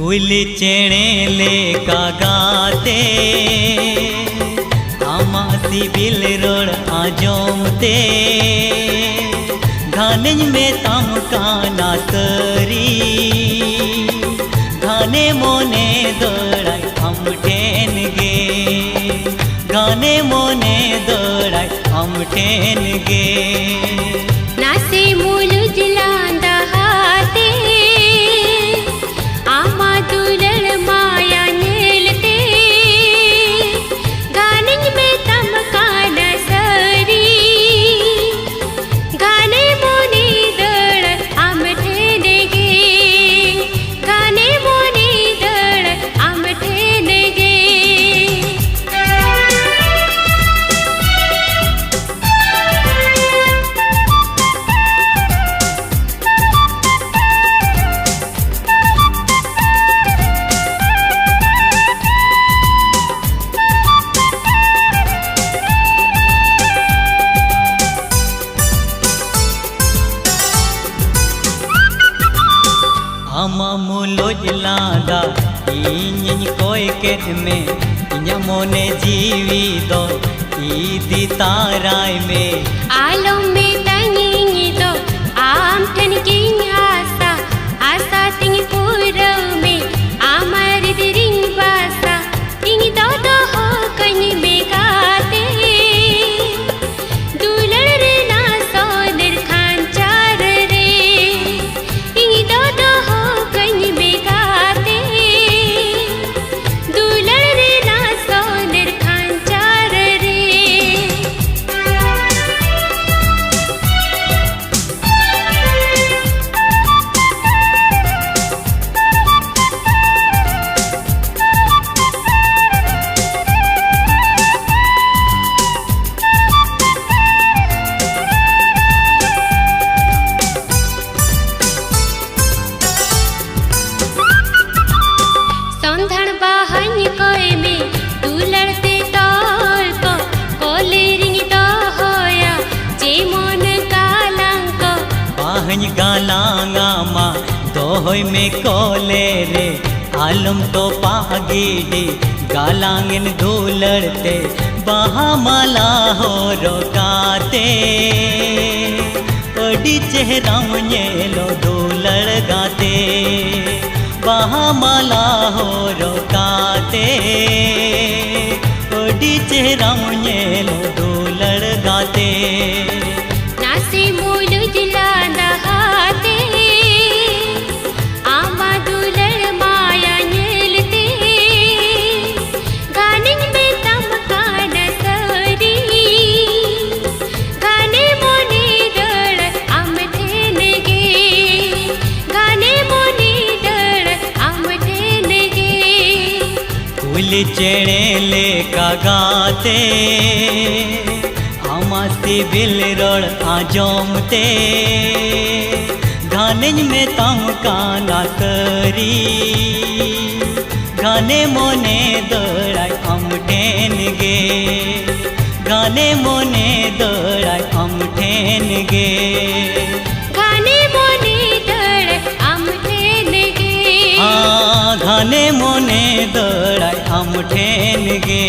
कुल चेणे लेका गाते आमा सिबिल रोड आजोमते घाने में तम काना तरी घाने मोने दौड़ाई हम ठेन गे घाने मोने दौड़ाई हम ठेन गे नासे मूल जिलांदा हाते आमा दुलड़ माया नेलते गाने में तम काना सरी गाने मोने दड़ हम ठेन गे गाने मोने दड़ हम ठेन गे आमा मुलो जलादा इन कोई के में इन मोने जीवी दो ईदी ताराय में आलो में तंगी तो आम ठन की आशा आशा तिंग पूरव में आमर दिरिंग बासा तिंग दो हो कहीं में गाते दुलड़ रे ना सोदर खान चार रे तिंग दो हो कहीं में गाते दुलड़ रे ना सोदर खान चार रे सौंधण बाहन कोई में तू लड़ते तौल को कोले रिंग तो होया जे मोन कालंको बाहन गालांगा मा दोहोय में कोले रे आलम तो पागीडी गालांगिन धूलड़ते बाहा माला हो रोकाते अडी चेहरा मुझेलो धूलड़ गाते बाहा माला हो रोकाते ओडी चेहरा मुझेलो धूलड़ गाते नासे मूल जिलांदा हाते आमा दुलड़ माया नेलते गाने में तम काना सरी गाने मोने दड़ हम ठेन गे गाने मोने दड़ हम ठेन गे कुल चेणे लेका गाते आमा सिबिल रोड आजोमते घाने में तम काना तरी घाने मोने दौड़ाई हम ठेन गे घाने मोने दौड़ाई हम ठेन गे गाने मोने दड़ हम ठेन गे हाँ घाने मोने दौड़ाई हम ठेन गे।